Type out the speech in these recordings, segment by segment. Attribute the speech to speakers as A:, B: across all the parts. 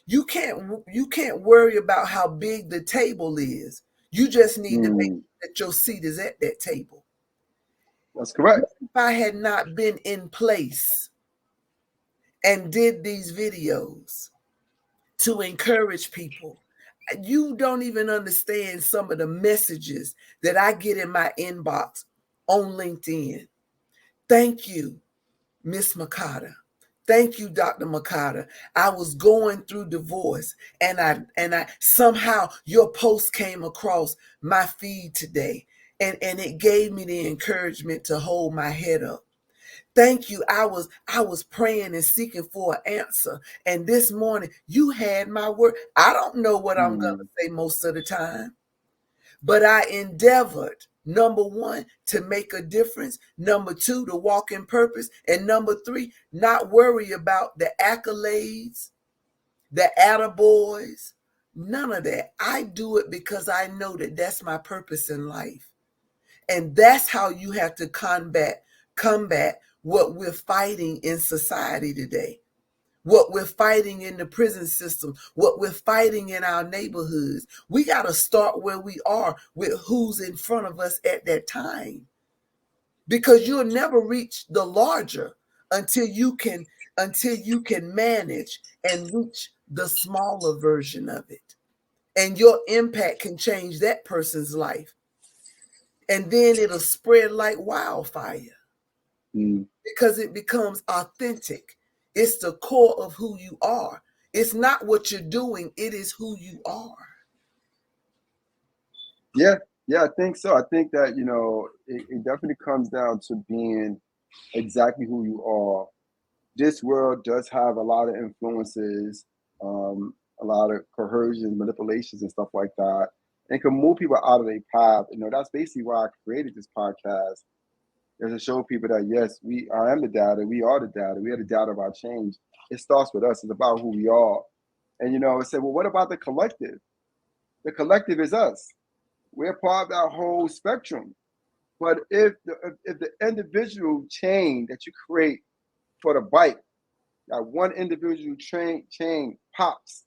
A: You can't worry about how big the table is. You just need to make
B: Mm,
A: sure that your seat is at that table.
B: that's correct.
A: If I had not been in place and did these videos to encourage people, you don't even understand some of the messages that I get in my inbox on LinkedIn. Thank you, Miss Makata. Thank you, Dr. Makata. I was going through divorce and I somehow your post came across my feed today and it gave me the encouragement to hold my head up. Thank you. I was praying and seeking for an answer. And this morning you had my word. I don't know what I'm gonna
B: Mm,
A: say most of the time, but I endeavored, number one, to make a difference, number two, to walk in purpose, and number three, not worry about the accolades, the attaboys, none of that. I do it because I know that that's my purpose in life. And that's how you have to combat what we're fighting in society today, what we're fighting in the prison system, what we're fighting in our neighborhoods. We got to start where we are with who's in front of us at that time, because you'll never reach the larger until you can manage and reach the smaller version of it. And your impact can change that person's life. And then it'll spread like wildfire
B: mm.
A: because it becomes authentic. It's the core of who you are. It's not what you're doing, it is who you are.
B: Yeah, yeah, I think so. I think that, it definitely comes down to being exactly who you are. This world does have a lot of influences, a lot of coercion, manipulations, and stuff like that, and can move people out of their path. That's basically why I created this podcast, is to show people that yes, I am the data, we are the data, we are the data of our change. It starts with us. It's about who we are. And I said, well, what about the collective? The collective is us. We're part of that whole spectrum. But if the individual chain that you create for the bike, that one individual chain pops,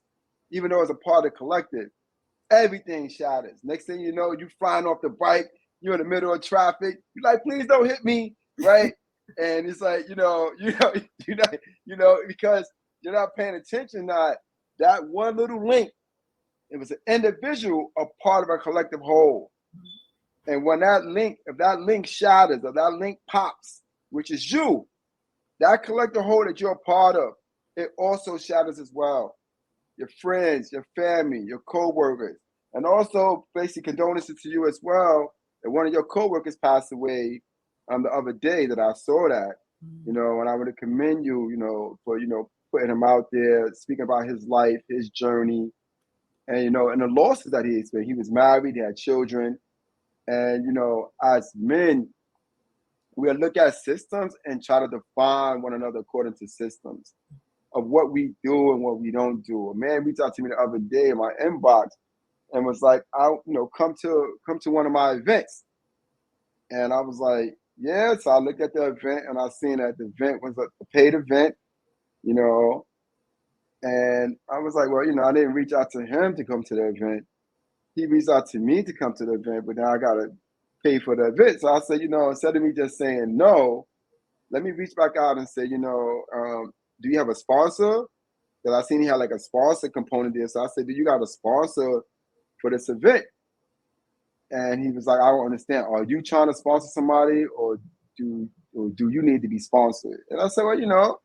B: even though it's a part of the collective, everything shatters. Next thing you know, you flying off the bike, you're in the middle of traffic, you're like, please don't hit me, right? And it's like, because you're not paying attention that one little link, it was an individual, a part of a collective whole. And when if that link shatters or that link pops, which is you, that collective whole that you're a part of, it also shatters as well. Your friends, your family, your co-workers. And also, basically, condolences to you as well, that one of your co-workers passed away the other day, that I saw that, and I want to commend you, for, putting him out there, speaking about his life, his journey, and the losses that he experienced. He was married, he had children. And, as men, we'll look at systems and try to define one another according to systems of what we do and what we don't do. A man reached out to me the other day in my inbox and was like, come to one of my events. And I was like, yeah. So I looked at the event and I seen that the event was a paid event, you know, and I was like, well, I didn't reach out to him to come to the event. He reached out to me to come to the event, but now I got to pay for the event. So I said, instead of me just saying no, let me reach back out and say, do you have a sponsor? Because I seen he had like a sponsor component there. So I said, do you got a sponsor for this event? And he was like, I don't understand. Are you trying to sponsor somebody, or do you need to be sponsored? And I said, well,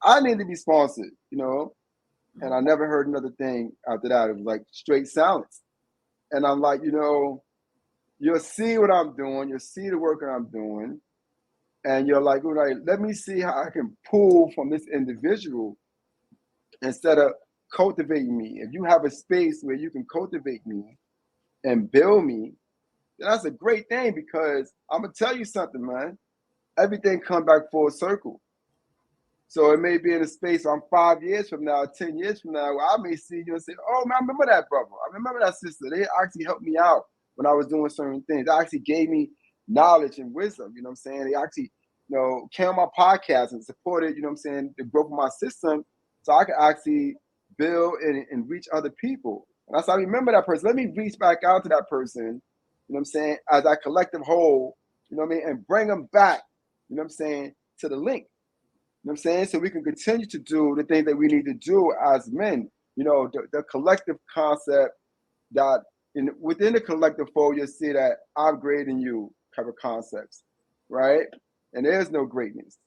B: I need to be sponsored, And I never heard another thing after that. It was like straight silence. And I'm like, you'll see what I'm doing. You'll see the work that I'm doing. And you're like, all right, let me see how I can pull from this individual instead of cultivating me. If you have a space where you can cultivate me and build me, then that's a great thing, because I'm going to tell you something, man. Everything come back full circle. So it may be in a space where I'm 5 years from now, 10 years from now, where I may see you and say, oh, man, I remember that brother. I remember that sister. They actually helped me out when I was doing certain things. They actually gave me knowledge and wisdom, you know what I'm saying? They actually, came on my podcast and supported, the growth of my system, so I could actually build and reach other people. And that's how I remember that person. Let me reach back out to that person, you know what I'm saying, as that collective whole, you know what I mean, and bring them back, you know what I'm saying, to the link. You know what I'm saying? So we can continue to do the things that we need to do as men. You know, the collective concept that within the collective fold, you'll see that I'm greater than you type of concepts, right? And there's no greatness,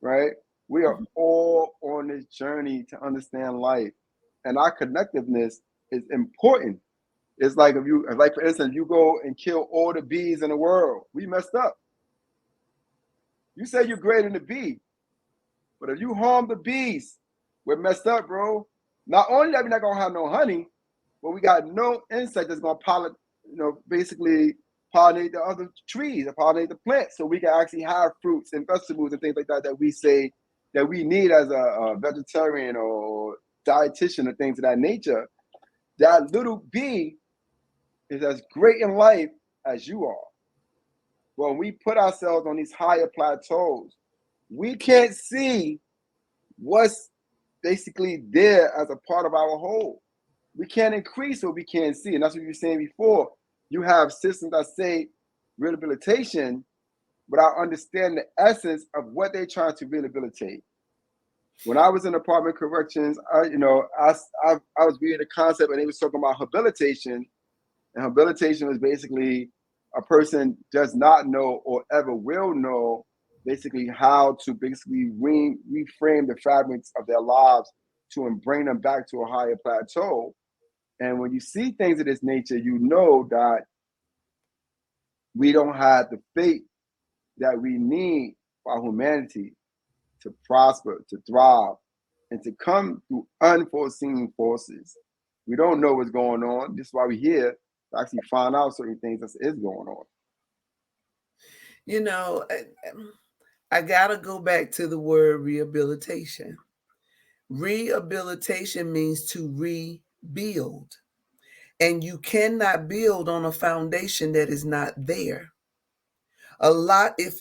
B: right? We are all on this journey to understand life. And our connectiveness is important. It's like if you, like for instance, you go and kill all the bees in the world, we messed up. You say you're greater than the bee, but if you harm the bees, we're messed up, bro. Not only that, we're not gonna have no honey, but we got no insect that's gonna pollinate, basically pollinate the other trees and pollinate the plants, so we can actually have fruits and vegetables and things like that that we say that we need as a vegetarian or dietitian or things of that nature. That little bee is as great in life as you are. When we put ourselves on these higher plateaus, we can't see what's basically there as a part of our whole. We can't increase what we can't see. And that's what you were saying before. You have systems that say rehabilitation without understanding the essence of what they're trying to rehabilitate. When I was in apartment corrections, I was reading the concept and they was talking about habilitation. And habilitation was basically a person does not know or ever will know basically how to basically reframe the fabrics of their lives to and bring them back to a higher plateau. And when you see things of this nature, you know that we don't have the faith that we need for humanity to prosper, to thrive, and to come through unforeseen forces. We don't know what's going on. This is why we're here to actually find out certain things that is going on.
A: You know, I got to go back to the word rehabilitation. Rehabilitation means to rebuild. And you cannot build on a foundation that is not there. A lot, if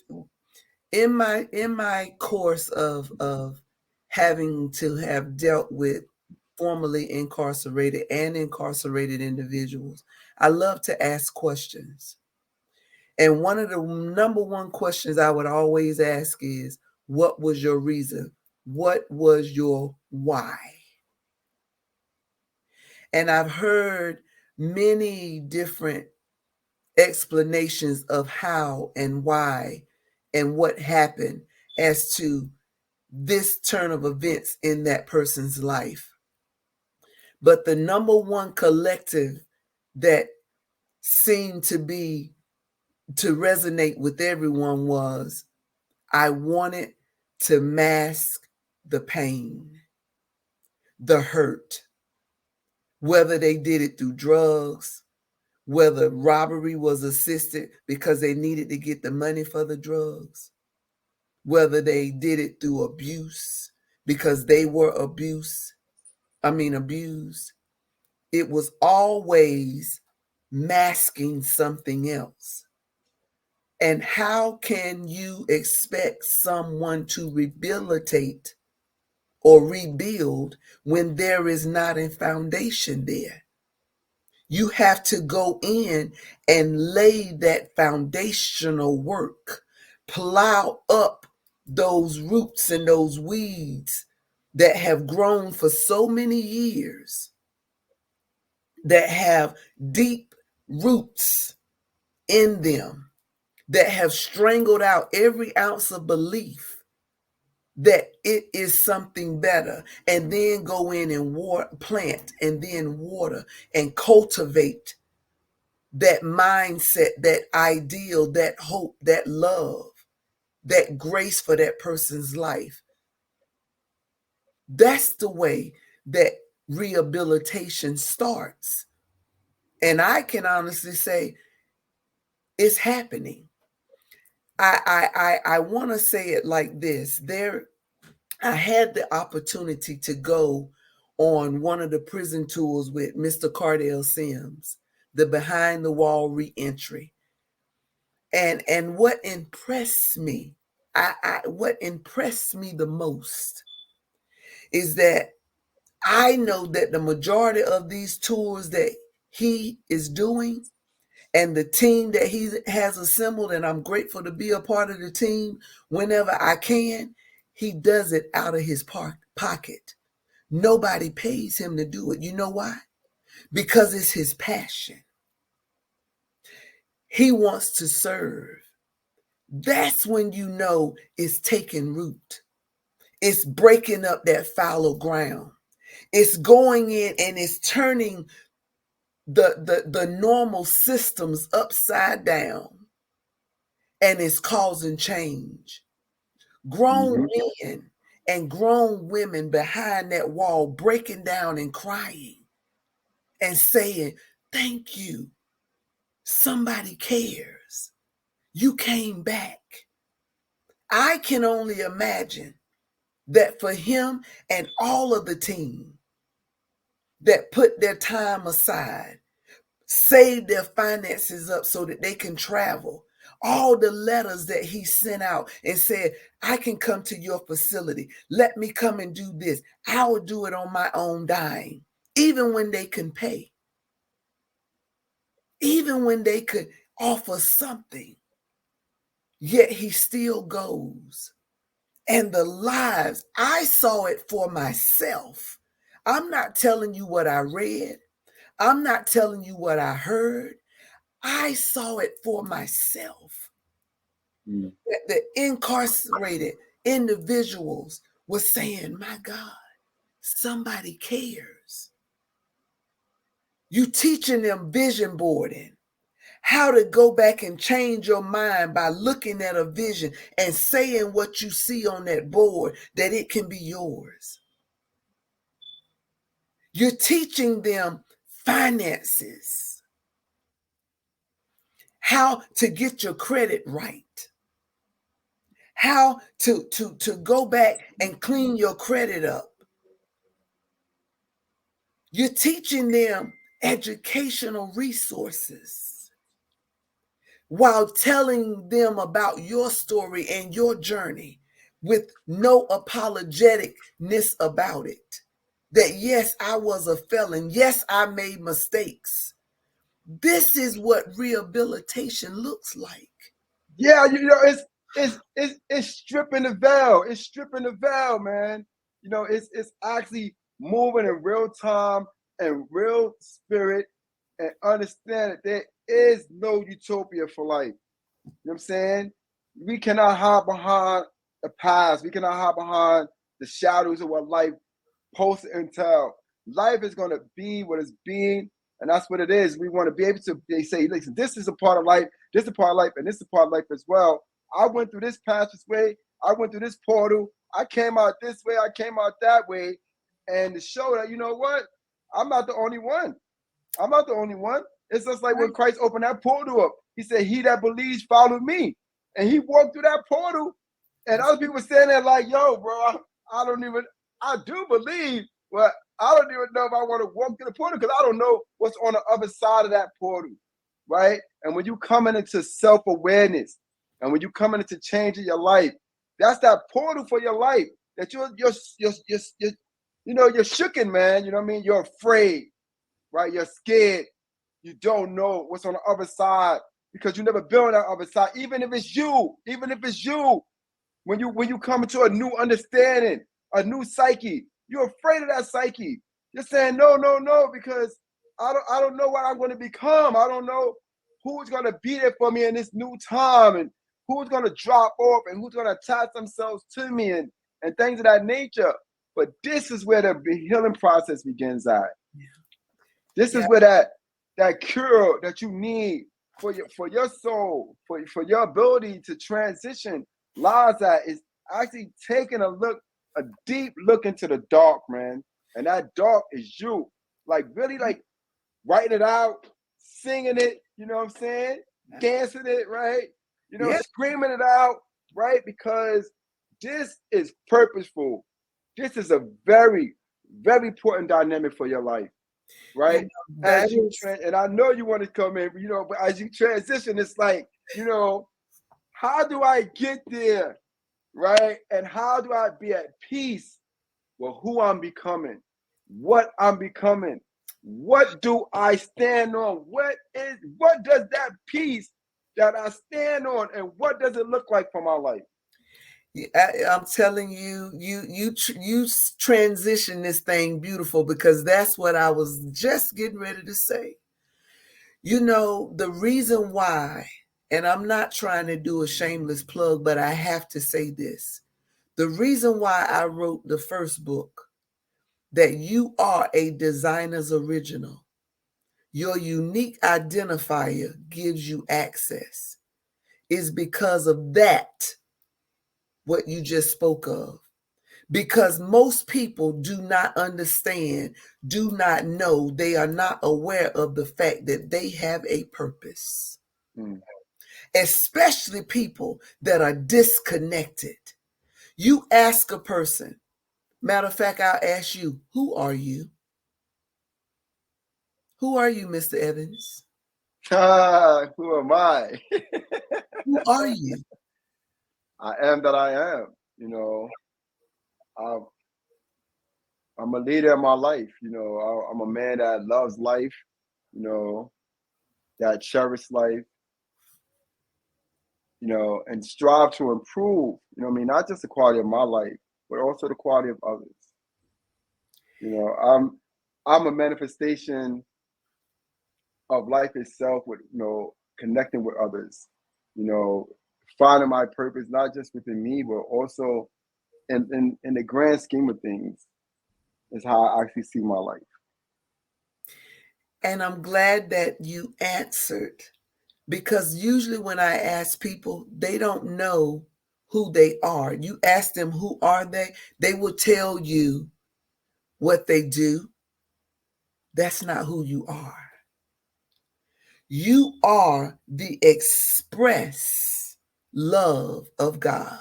A: in my course of having to have dealt with formerly incarcerated and incarcerated individuals, I love to ask questions. And one of the number one questions I would always ask is, what was your reason? What was your why? And I've heard many different explanations of how and why and what happened as to this turn of events in that person's life. But the number one collective that seemed to resonate with everyone was, I wanted to mask the pain, the hurt, whether they did it through drugs, whether robbery was assisted because they needed to get the money for the drugs, whether they did it through abuse because they were abused. It was always masking something else. And how can you expect someone to rehabilitate or rebuild when there is not a foundation there? You have to go in and lay that foundational work, plow up those roots and those weeds that have grown for so many years, that have deep roots in them, that have strangled out every ounce of belief that it is something better, and then go in and plant and then water and cultivate that mindset, that ideal, that hope, that love, that grace for that person's life. That's the way that rehabilitation starts. And I can honestly say it's happening. I want to say it like this. I had the opportunity to go on one of the prison tours with Mr. Cardell Sims, the Behind the Wall Reentry. And what impressed me, what impressed me the most is that I know that the majority of these tours that he is doing and the team that he has assembled, and I'm grateful to be a part of the team whenever I can, he does it out of his pocket. Nobody pays him to do it. You know why? Because it's his passion. He wants to serve. That's when you know it's taking root. It's breaking up that fallow ground. It's going in and it's turning the normal systems upside down, and it's causing change. Grown men and grown women behind that wall breaking down and crying and saying, thank you. Somebody cares. You came back. I can only imagine that for him and all of the team that put their time aside, saved their finances up so that they can travel, all the letters that he sent out and said, I can come to your facility. Let me come and do this. I will do it on my own dime, even when they can pay, even when they could offer something. Yet he still goes. And the lives, I saw it for myself. I'm not telling you what I read. I'm not telling you what I heard. I saw it for myself. That the incarcerated individuals were saying, my God, somebody cares. You teaching them vision boarding, how to go back and change your mind by looking at a vision and saying what you see on that board, that it can be yours. You're teaching them finances, how to get your credit right, how to go back and clean your credit up. You're teaching them educational resources while telling them about your story and your journey with no apologeticness about it. That yes, I was a felon. Yes, I made mistakes. This is what rehabilitation looks like.
B: Yeah, it's stripping the veil. It's stripping the veil, man. It's actually moving in real time and real spirit, and understand that there is no utopia for life. You know what I'm saying? We cannot hide behind the past. We cannot hide behind the shadows of what life post and tell. Life is going to be what it's being, and that's what it is. We want to be able to say, listen, this is a part of life, this is a part of life, and this is a part of life as well. I went through this passageway, I went through this portal, I came out this way, I came out that way, and to show that, you know what? I'm not the only one. I'm not the only one. It's just like when Christ opened that portal up. He said, he that believes, follow me. And he walked through that portal, and other people were standing there like, yo, bro, I do believe, but I don't even know if I want to walk through the portal because I don't know what's on the other side of that portal, right? And when you coming into self-awareness, and when you coming into changing your life, that's that portal for your life. That you're shooken, man. You know what I mean? You're afraid, right? You're scared. You don't know what's on the other side because you never been on that other side. Even if it's you, when you come into a new understanding, a new psyche, you're afraid of that psyche. You're saying no, because I don't know what I'm going to become. I don't know who's going to be there for me in this new time, and who's going to drop off, and who's going to attach themselves to me, and things of that nature. But this is where the healing process begins at. Yeah. This is where that cure that you need for your soul, for your ability to transition lies at, is actually taking a deep look into the dark, man. And that dark is you. Like really like writing it out, singing it, you know what I'm saying? Dancing it, right? Screaming it out, right? Because this is purposeful. This is a very, very important dynamic for your life, right? And I know you want to come in, but as you transition, it's like, how do I get there, right? And how do I be at peace with who I'm becoming? what I'm becoming. What do I stand on? What does that piece that I stand on, and what does it look like for my life?
A: I'm telling you, you transition this thing beautiful, because that's what I was just getting ready to say. You know, the reason why, and I'm not trying to do a shameless plug, but I have to say this. The reason why I wrote the first book, that you are a designer's original, your unique identifier gives you access, is because of that, what you just spoke of. Because most people do not understand, do not know, they are not aware of the fact that they have a purpose.
B: Mm.
A: Especially people that are disconnected. You ask a person, matter of fact, I'll ask you, who are you? Who are you, Mr. Evans?
B: Who am I?
A: Who are you?
B: I am that I am. You know, I'm a leader in my life. You know, I'm a man that loves life. You know, that cherishes life. You know, and strive to improve. You know, what I mean, not just the quality of my life, but also the quality of others. You know, I'm a manifestation of life itself, with, you know, connecting with others. You know, finding my purpose not just within me, but also in the grand scheme of things, is how I actually see my life.
A: And I'm glad that you answered, because usually when I ask people, they don't know who they are. You ask them, who are they will tell you what they do. That's not who you are. You are the express love of God.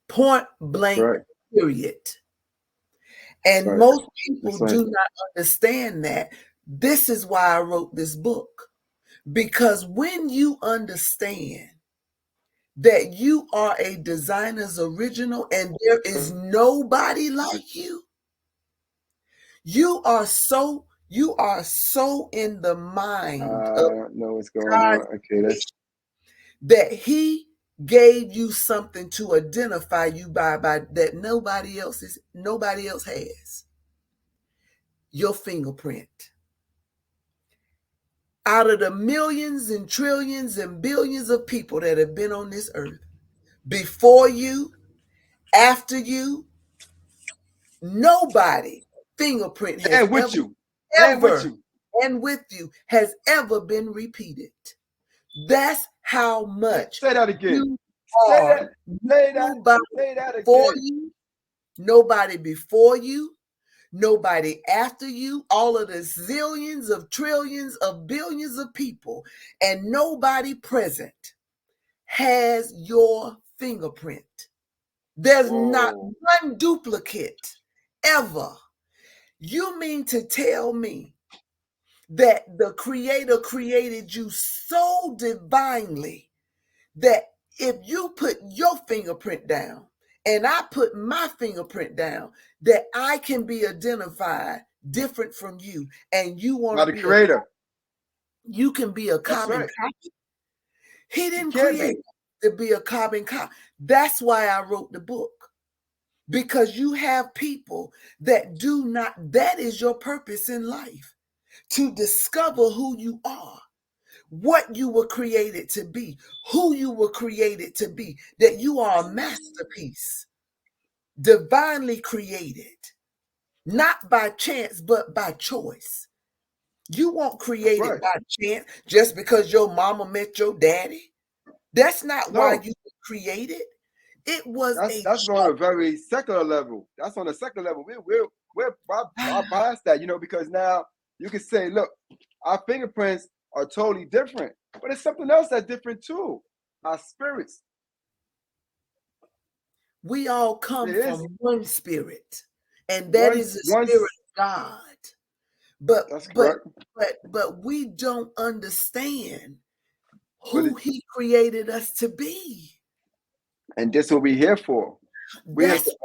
A: Point
B: That's
A: blank,
B: right.
A: period.
B: That's
A: And
B: right.
A: most people
B: That's right.
A: do not understand that. This is why I wrote this book. Because when you understand that you are a designer's original and there is nobody like you, you are so in the mind of
B: Know what's going
A: God,
B: on. Okay, that's
A: that he gave you something to identify you by that nobody else has. Your fingerprint. Out of the millions and trillions and billions of people that have been on this earth, before you, after you, nobody fingerprint has
B: and with
A: ever,
B: you, and with
A: ever,
B: you.
A: and with you has ever been repeated. That's how much
B: Say that again.
A: you
B: Say
A: are.
B: that. Say that.
A: Nobody
B: Say that
A: for
B: again.
A: you, nobody before you, nobody after you, all of the zillions of trillions of billions of people, and nobody present has your fingerprint. There's not
B: Whoa.
A: one duplicate ever. You mean to tell me that the Creator created you so divinely that if you put your fingerprint down and I put my fingerprint down, that I can be identified different from you, and you want
B: By
A: to
B: the
A: be
B: creator.
A: you can be a
B: That's
A: carbon
B: right.
A: copy. He
B: You
A: didn't
B: can't
A: create
B: be.
A: to be a carbon copy. That's why I wrote the book. Because you have people that do not, that is your purpose in life, to discover who you are, what you were created to be, who you were created to be, that you are a masterpiece, divinely created, not by chance, but by choice. You weren't
B: That's
A: created
B: right.
A: by chance just because your mama met your daddy. That's not why
B: No,
A: you were created. It was a
B: that's on a very secular level. That's on a secular level. We're bypass that, you know, because now you can say, look, our fingerprints are totally different, but it's something else that's different too. Our spirits.
A: We all
B: It
A: come
B: is
A: from one spirit, and that
B: one
A: is the
B: one.
A: spirit of God. But
B: That's
A: but
B: correct.
A: but we don't understand
B: But
A: who he created us to be.
B: and this is what we're here for. We're here
A: That's
B: to